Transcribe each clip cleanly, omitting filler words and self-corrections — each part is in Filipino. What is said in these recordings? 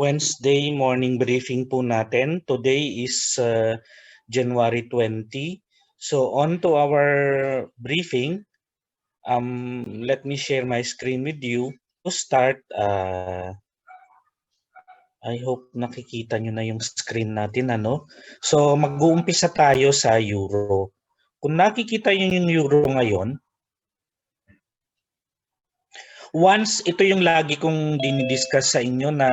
Wednesday morning briefing po natin. Today is January 20. So on to our briefing. Let me share my screen with you. To start, I hope nakikita nyo na yung screen natin. So mag-uumpisa tayo sa euro. Kung nakikita nyo yung euro ngayon, once ito yung lagi kong dinidiscuss sa inyo na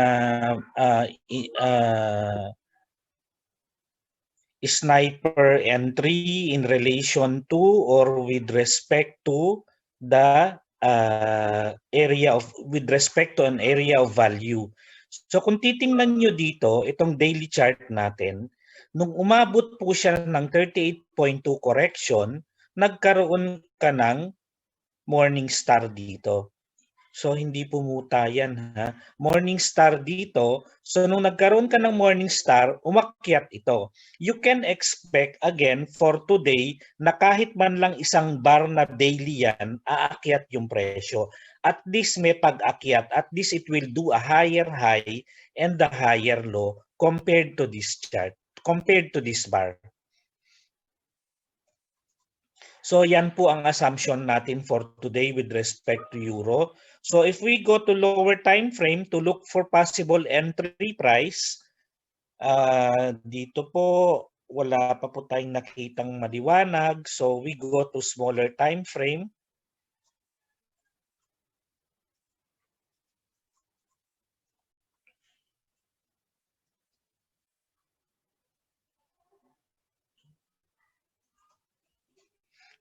sniper entry in relation to or with respect to the with respect to an area of value. So kung titingnan nyo dito, itong daily chart natin, nung umabot po siya ng 38.2 correction, nagkaroon ka ng morning star dito. So hindi pumuta yan ha. Morning star dito. So nung nagkaroon ka ng morning star, umakyat ito. You can expect again for today na kahit man lang isang bar na daily yan, aakyat yung presyo. At least may pag-akyat. At least it will do a higher high and a higher low compared to this chart, compared to this bar. So yan po ang assumption natin for today with respect to euro. So if we go to lower time frame to look for possible entry price, dito po wala pa po tayong nakitang maliwanag. So we go to smaller time frame.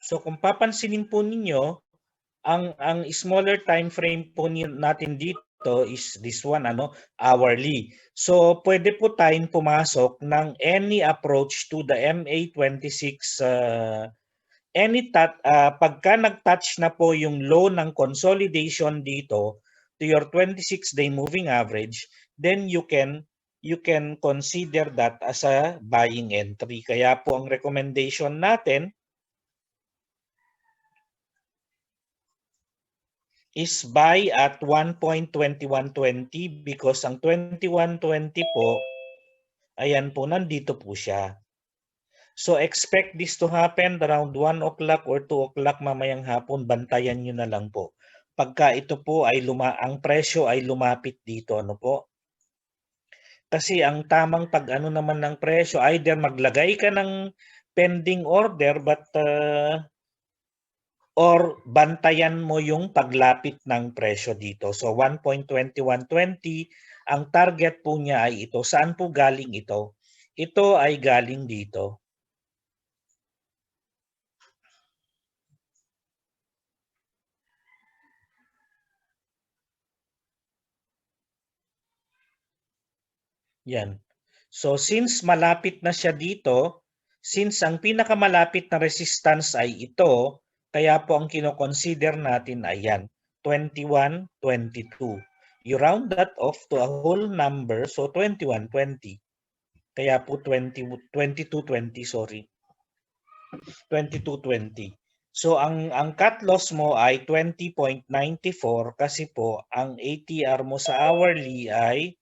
So kung papansinin po ninyo, ang smaller time frame po natin dito is this one, hourly. So pwede po tayong pumasok ng any approach to the MA26 pagka nag-touch na po yung low ng consolidation dito to your 26-day moving average, then you can consider that as a buying entry. Kaya po ang recommendation natin is buy at 1.2120 because ang 2120 po, ayan po, nandito po siya. So expect this to happen around 1 o'clock or 2 o'clock mamayang hapon, bantayan nyo na lang po. Pagka ito po ay ang presyo ay lumapit dito, Kasi ang tamang pag-ano naman ng presyo, either maglagay ka ng pending order or bantayan mo yung paglapit ng presyo dito. So 1.2120, ang target po niya ay ito. Saan po galing ito? Ito ay galing dito. Yan. So since malapit na siya dito, since ang pinakamalapit na resistance ay ito, kaya po ang kino-consider natin ay yan, 21, 22. You round that off to a whole number, so 21, 20. Kaya po 22.20, sorry. 22.20. So ang cut loss mo ay 20.94 kasi po ang ATR mo sa hourly ay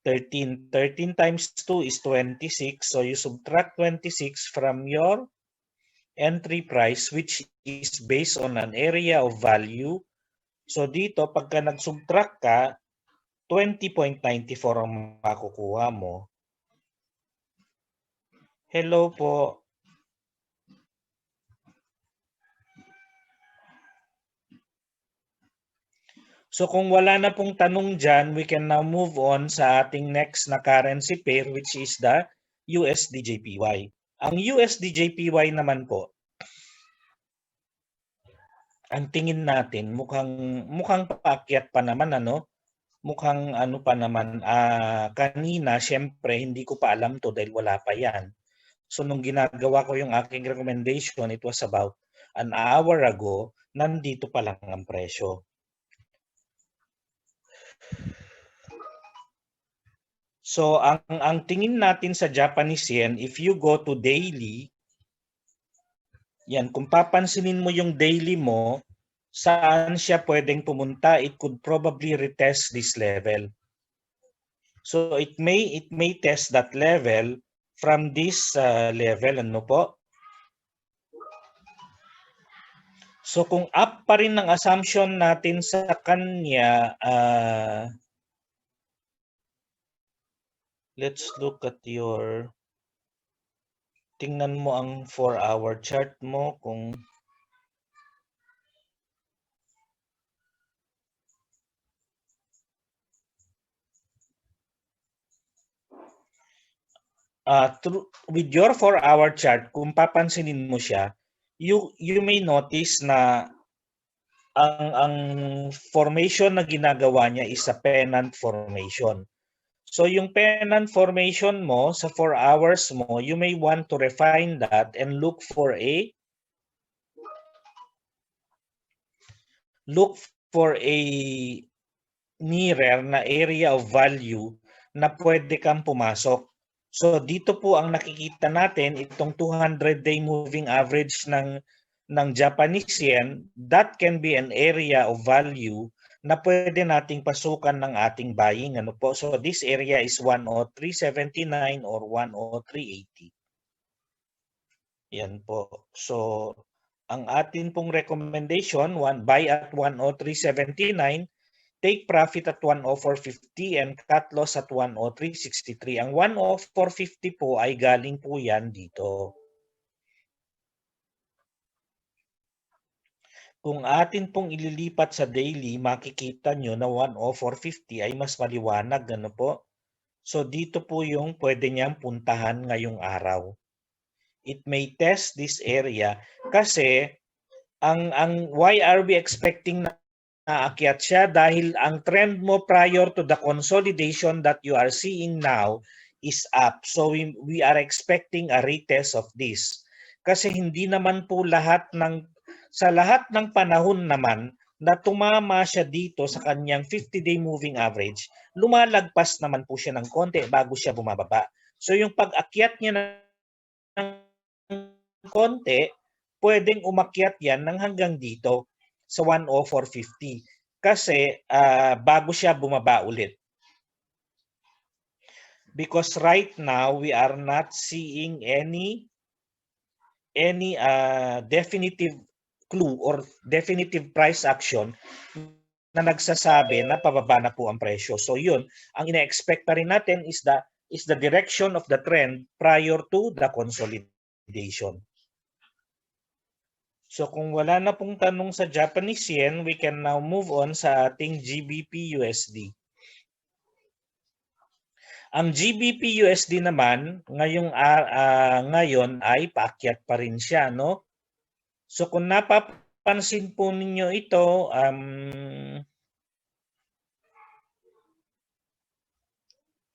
13. 13 times 2 is 26. So you subtract 26 from your entry price which is based on an area of value. So dito pagka nag-subtract ka, 20.94 ang makukuha mo. Hello po. So kung wala na pong tanong dyan, we can now move on sa ating next na currency pair which is the USD-JPY. Ang USD-JPY naman po, ang tingin natin mukhang paakyat pa naman, Mukhang ano pa naman, kanina syempre hindi ko pa alam to dahil wala pa yan. So nung ginagawa ko yung aking recommendation, it was about an hour ago, nandito pa lang ang presyo. So ang tingin natin sa Japanese yen, if you go to daily, yan, kung papansinin mo yung daily mo, saan siya pwedeng pumunta, it could probably retest this level. So it may test that level from this level, ano po? So kung up pa rin ng assumption natin sa kanya, let's look at your, tingnan mo ang 4-hour chart mo kung with your 4-hour chart, kung papansinin mo siya, you may notice na ang formation na ginagawa niya is a pennant formation. So yung pennant formation mo sa 4 hours mo, you may want to refine that and look for a nearer na area of value na pwede kang pumasok. So dito po ang nakikita natin itong 200-day moving average ng Japanese yen, that can be an area of value na pwede nating pasukan ng ating buying, ano po. So this area is 103.79 or 103.80. Yan po. So ang atin pong recommendation, buy at 103.79, take profit at 104.50 and cut loss at 103.63. Ang 104.50 po ay galing po yan dito. Kung atin pong ililipat sa daily, makikita nyo na 104.50 ay mas maliwanag, ano po? So dito po yung pwede niyang puntahan ngayong araw. It may test this area kasi why are we expecting na aakyat siya? Dahil ang trend mo prior to the consolidation that you are seeing now is up. So we are expecting a retest of this. Kasi hindi naman po sa lahat ng panahon naman na tumama siya dito sa kanyang 50-day moving average, lumalagpas naman po siya ng konti bago siya bumababa. So yung pag-akyat niya ng konti, pwedeng umakyat yan ng hanggang dito sa 104.50 kasi bago siya bumaba ulit. Because right now we are not seeing any definitive clue or definitive price action na nagsasabi na pababa na po ang presyo. So yun, ang ina-expect pa rin natin is the direction of the trend prior to the consolidation. So kung wala na pong tanong sa Japanese yen, we can now move on sa ating GBP USD. Ang GBP USD naman ngayon ay paakyat pa rin siya, no? So kung napapansin po ninyo ito,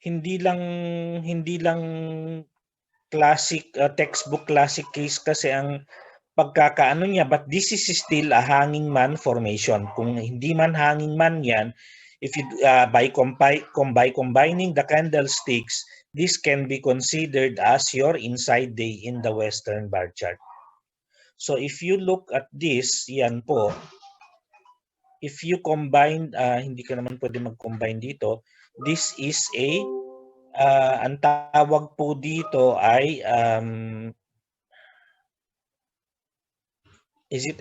hindi lang classic textbook classic case kasi ang pagkakaano niya, but this is still a hanging man formation. Kung hindi man hanging man yan, if you by combining the candlesticks, this can be considered as your inside day in the Western bar chart. So if you look at this, yan po. If you combine, hindi ka naman pwede mag-combine dito. This is ang tawag po dito ay is it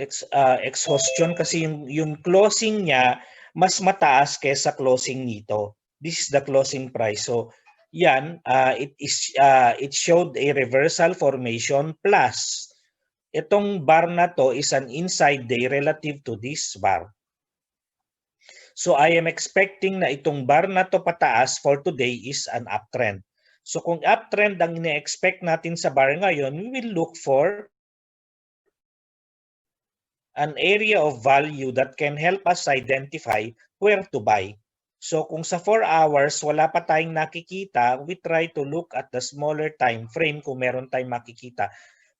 exhaustion kasi yung closing niya mas mataas kaysa closing nito. This is the closing price. So yan, it showed a reversal formation plus itong bar na to is an inside day relative to this bar. So I am expecting na itong bar na to pataas for today is an uptrend. So kung uptrend ang ine-expect natin sa bar ngayon, we will look for an area of value that can help us identify where to buy. So kung sa 4 hours wala pa tayong nakikita, we try to look at the smaller time frame kung meron tayong makikita.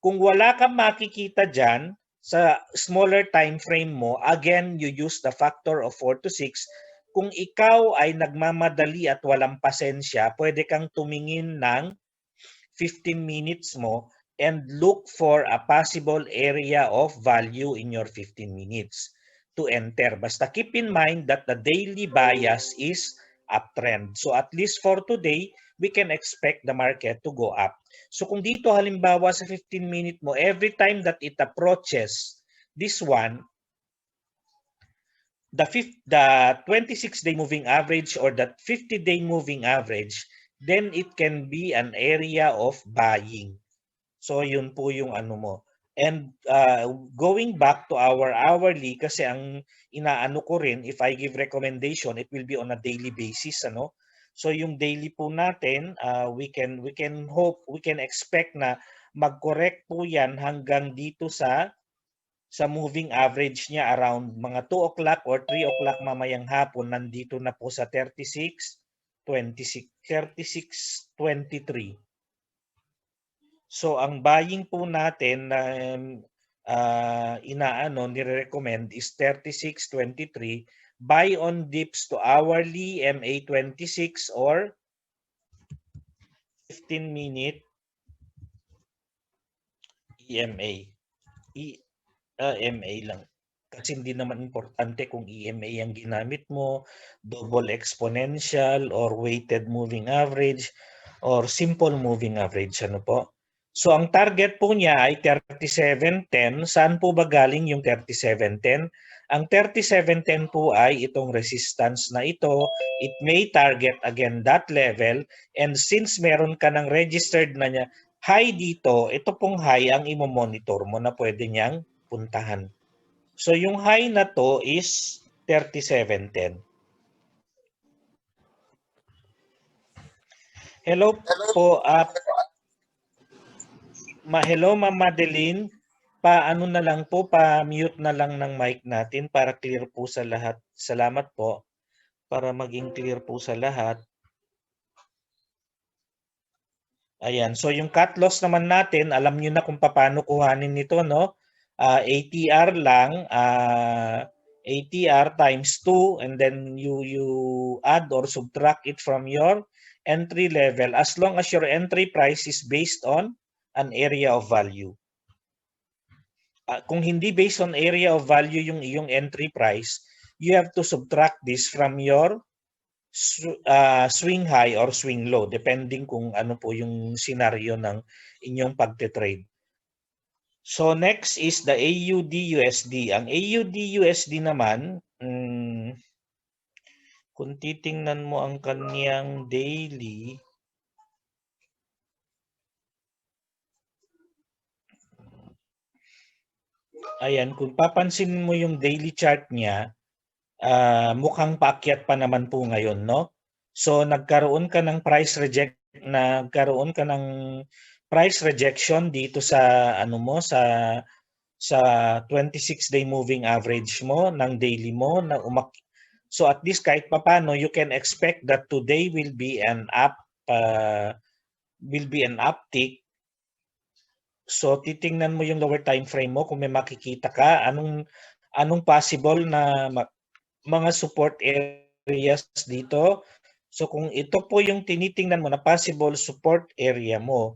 Kung wala kang makikita dyan sa smaller time frame mo, again, you use the factor of 4 to 6. Kung ikaw ay nagmamadali at walang pasensya, pwede kang tumingin ng 15 minutes mo and look for a possible area of value in your 15 minutes. to enter. Basta keep in mind that the daily bias is uptrend. So at least for today, we can expect the market to go up. So kung dito halimbawa sa 15-minute mo, every time that it approaches this one, the 26-day moving average or the 50-day moving average, then it can be an area of buying. So yun po yung ano mo. And going back to our hourly, kasi ang inaano ko rin, if I give recommendation, it will be on a daily basis, ano. So yung daily po natin, we can expect na mag-correct po yan hanggang dito sa moving average niya around mga 2 o'clock or 3 o'clock mamayang hapon, nandito na po sa 36.23. So ang buying po natin na nire-recommend is 36.23. Buy on dips to hourly, MA26 or 15-minute EMA. EMA lang. Kasi hindi naman importante kung EMA ang ginamit mo, double exponential or weighted moving average or simple moving average, ano po. So ang target po niya ay 37.10. Saan po ba galing yung 37.10? Ang 37.10 po ay itong resistance na ito. It may target again that level, and since meron ka ng registered na niya high dito, ito pong high ang imo-monitor mo na pwede niyang puntahan. So yung high na to is 37.10. Hello po, hello Ma'am Madeline. Paano na lang po, pa-mute na lang ng mic natin para clear po sa lahat. Salamat po. Para maging clear po sa lahat. Ayan, so yung cut loss naman natin, alam niyo na kung paano kuhanin nito, no? ATR lang, ATR times 2, and then you add or subtract it from your entry level as long as your entry price is based on an area of value. Kung hindi based on area of value yung iyong entry price, you have to subtract this from your swing high or swing low, depending kung ano po yung scenario ng inyong pagte-trade. So next is the AUD-USD. Ang AUD-USD naman, kung titingnan mo ang kaniyang daily, ayan, kung papansin mo yung daily chart niya, mukhang paakyat pa naman po ngayon, no? So nagkaroon ka ng price rejection dito sa ano mo sa 26-day moving average mo ng daily mo na so at least kahit papaano you can expect that today will be an uptick. So titingnan mo yung lower time frame mo kung may makikita ka, anong possible na mga support areas dito. So kung ito po yung tinitingnan mo na possible support area mo,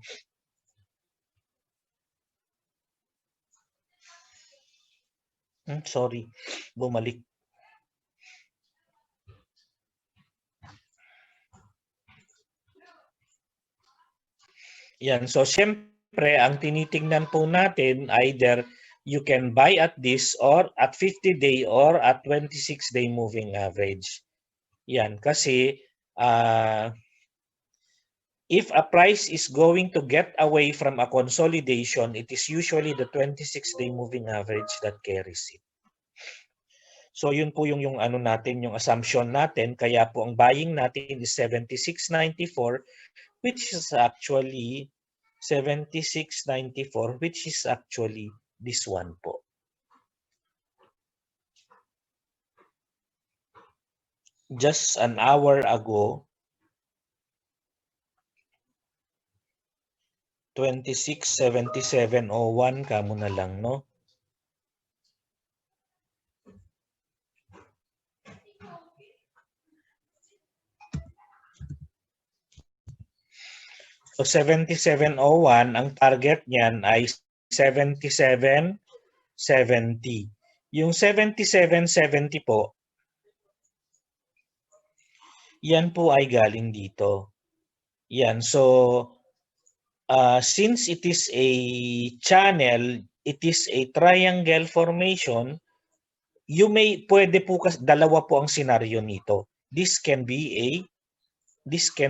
sorry, bumalik. Yan, so siyempre ang tinitingnan po natin either you can buy at this or at 50-day or at 26-day moving average. Yan, kasi if a price is going to get away from a consolidation, it is usually the 26-day moving average that carries it. So yun po yung ano natin, yung assumption natin, kaya po ang buying natin is 76.94, which is actually 76.94, which is actually this one po. Just an hour ago, 26.7701 kamo na lang, no? So 7701, ang target niyan ay 77.70. Yung 77.70 po, yan po ay galing dito. Yan. So, since it is a channel, it is a triangle formation, pwede po dalawa po ang senaryo nito. This can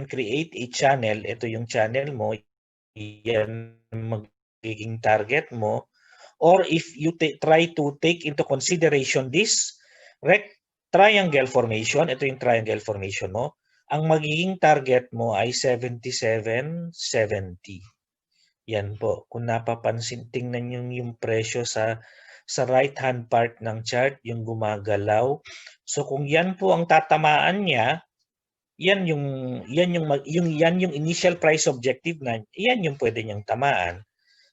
create a channel. Ito yung channel mo. Yan magiging target mo. Or if you try to take into consideration this triangle formation, ito yung triangle formation mo, ang magiging target mo ay 77.70. Yan po. Kung napapansin, tingnan nyo yung presyo sa right-hand part ng chart, yung gumagalaw. So kung yan po ang tatamaan niya, yan yung initial price objective na, yan yung pwede niyang tamaan.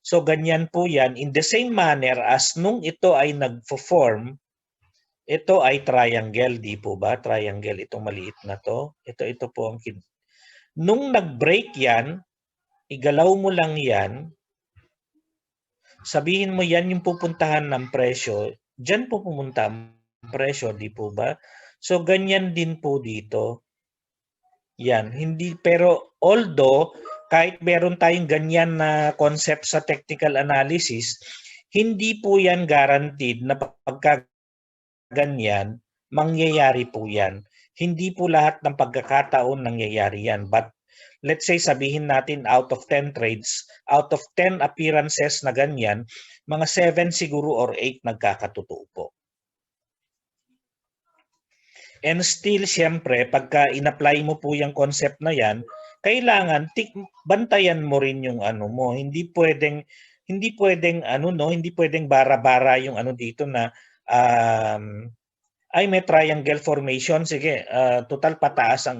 So ganyan po yan. In the same manner as nung ito ay nag-form, ito ay triangle, di po ba? Triangle, itong maliit na to. Ito po ang nung nag-break yan, igalaw mo lang yan, sabihin mo yan yung pupuntahan ng presyo, dyan po pumunta ang presyo, di po ba? So ganyan din po dito. Yan, hindi, pero although kahit meron tayong ganyan na concept sa technical analysis, hindi po yan guaranteed na pagka ganyan, mangyayari po yan. Hindi po lahat ng pagkakataon nangyayari yan. But let's say sabihin natin out of 10 trades, out of 10 appearances na ganyan, mga 7 siguro or 8 nagkakatotoo po. And still, siyempre, pagka in-apply mo po yung concept na yan, kailangan bantayan mo rin yung ano mo. Hindi pwedeng hindi pwedeng bara-bara yung ano dito na ay may triangle formation, sige, total pataas ang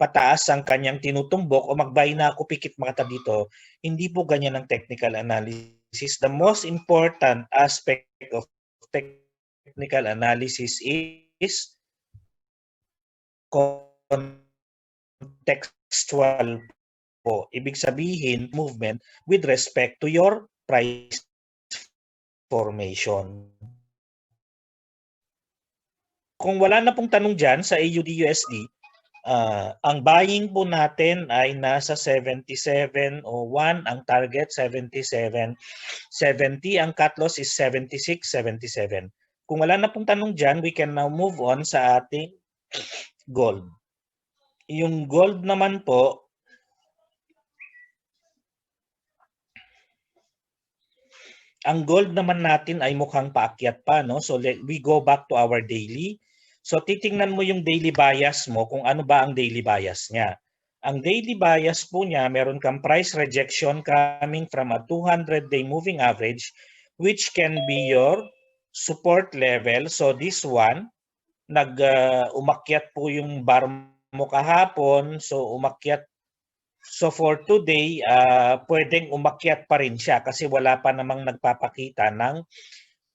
pataas ang kanyang tinutumbok o magbay na ako pikit makata dito. Hindi po ganyan ang technical analysis. The most important aspect of technical analysis is contextual po. Ibig sabihin, movement with respect to your price formation. Kung wala na pong tanong dyan sa AUD-USD, ang buying po natin ay nasa 77.01, ang target 77.70, ang cut loss is 76.77. Kung wala na pong tanong dyan, we can now move on sa ating gold. Yung gold naman po, ang gold naman natin ay mukhang paakyat pa, no? So we go back to our daily. So titingnan mo yung daily bias mo kung ano ba ang daily bias niya. Ang daily bias po niya, meron kang price rejection coming from a 200-day moving average which can be your support level. So this one, umakyat po yung bar mo kahapon. So umakyat. So for today, pwedeng umakyat pa rin siya kasi wala pa namang nagpapakita ng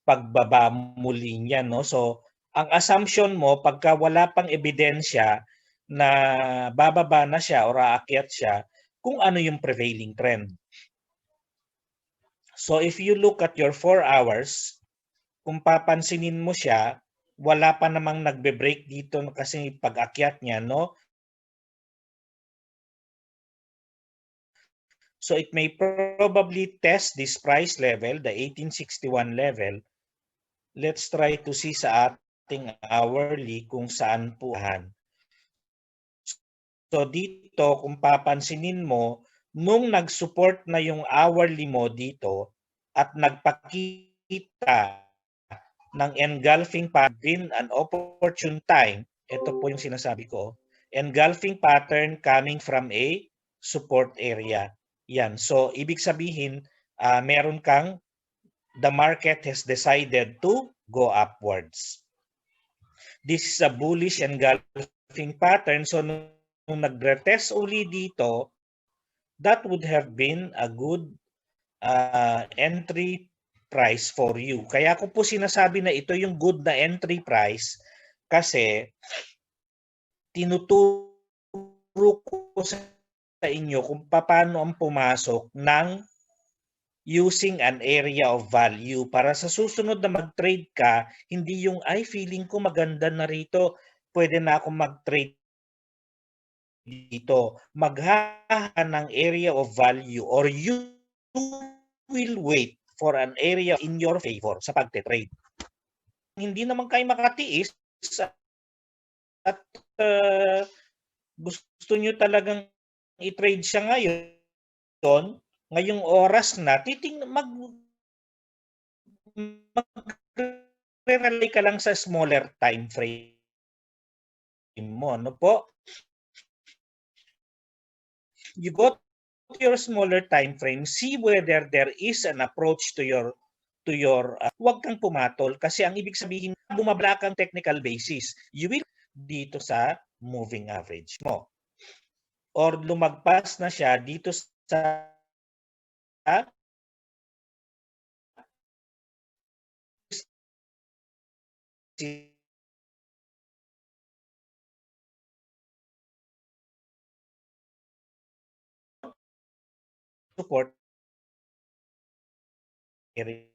pagbaba muli niya, no? So ang assumption mo, pagka wala pang ebidensya na bababa na siya o aakyat siya, kung ano yung prevailing trend. So if you look at your 4 hours, kung papansinin mo siya, wala pa namang nagbe-break dito kasi pag-akyat niya, no? So it may probably test this price level, the 1861 level. Let's try to see sa ating hourly kung saan po. So dito, kung papansinin mo, nung nag-support na yung hourly mo dito at nagpakita ng engulfing pattern an opportune time, ito po yung sinasabi ko, engulfing pattern coming from a support area. Yan. So ibig sabihin, meron kang, the market has decided to go upwards. This is a bullish engulfing pattern. So nung nag-retest uli dito, that would have been a good entry price for you. Kaya ko po sinasabi na ito yung good na entry price kasi tinuturo ko sa inyo kung paano ang pumasok ng using an area of value para sa susunod na mag-trade ka, hindi yung, ay, feeling ko maganda na rito, pwede na akong mag-trade dito. Maghahanap ng area of value or you will wait for an area in your favor sa pagte-trade. Hindi naman kayo makatiis at gusto nyo talagang i-trade siya ngayon, ngayong oras na, mag-rely ka lang sa smaller time frame mo, ano po? You go to your smaller time frame, see whether there is an approach to your huwag kang pumatol kasi ang ibig sabihin bumabla kang technical basis. You will dito sa moving average mo. Or lumagpas na siya dito sa support area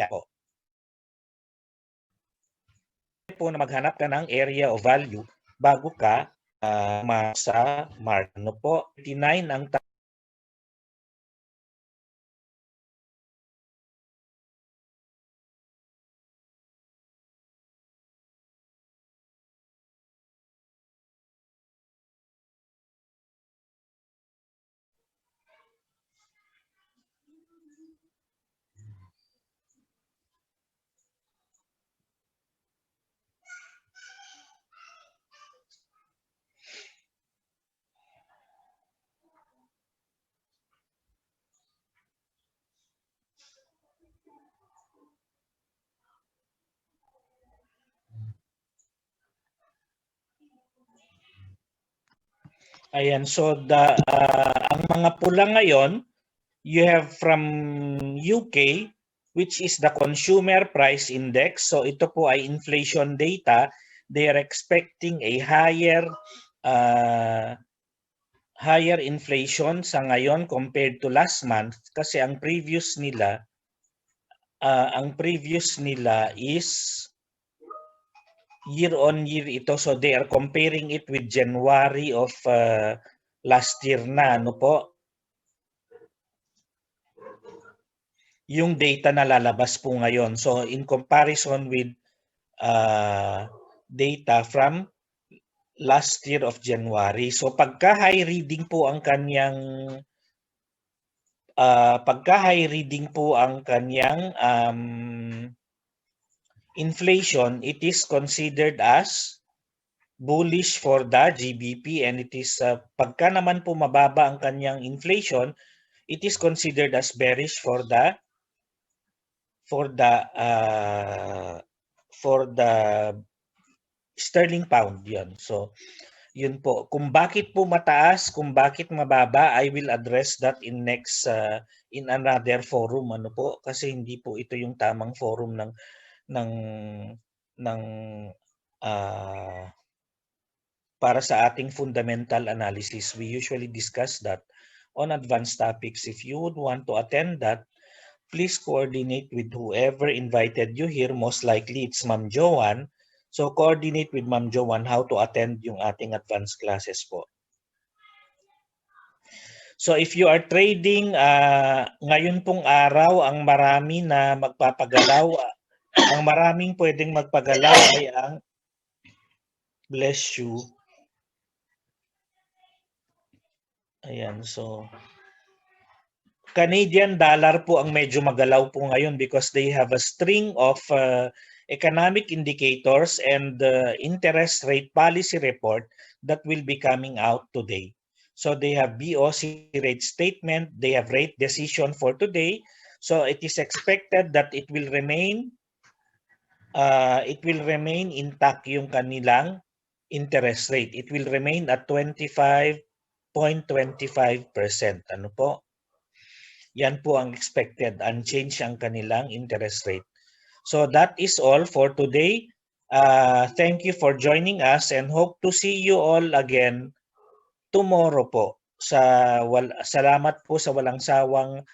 po. Po na maghanap ka ng area of value bago ka sa market. Ano po? 89 ang ayan, so ang mga pula ngayon, you have from UK, which is the Consumer Price Index. So ito po ay inflation data. They are expecting a higher inflation sa ngayon compared to last month kasi ang previous nila is year on year ito, so they are comparing it with January of last year na, ano po, yung data na lalabas po ngayon. So in comparison with data from last year of January, so pagka high reading po ang kanyang inflation, it is considered as bullish for the GBP, and it is pagka naman po mababa ang kanyang inflation, it is considered as bearish for the sterling pound. Yun. So yun po, kung bakit po mataas, kung bakit mababa, I will address that in next in another forum, ano po, kasi hindi po ito yung tamang forum para sa ating fundamental analysis. We usually discuss that on advanced topics. If you would want to attend that, please coordinate with whoever invited you here. Most likely it's Ma'am Joanne. So coordinate with Ma'am Joanne how to attend yung ating advanced classes po. So if you are trading, ngayon pong araw, ang marami na magpapagalaw, ang maraming pwedeng magpagalaw ay ang, bless you. Ayan, so Canadian dollar po ang medyo magalaw po ngayon because they have a string of economic indicators and interest rate policy report that will be coming out today. So they have BOC rate statement, they have rate decision for today. So it is expected that it will remain intact yung kanilang interest rate. It will remain at 25.25%. Ano po? Yan po ang expected, unchanged ang kanilang interest rate. So that is all for today. Thank you for joining us and hope to see you all again tomorrow po. Salamat po sa walang sawang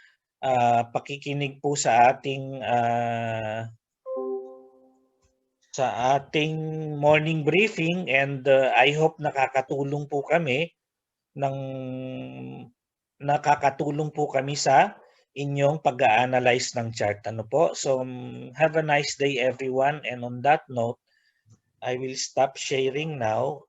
pakikinig po sa ating morning briefing, and I hope nakakatulong po kami sa inyong pag-a-analyze ng chart. Ano po? So have a nice day everyone, and on that note, I will stop sharing now.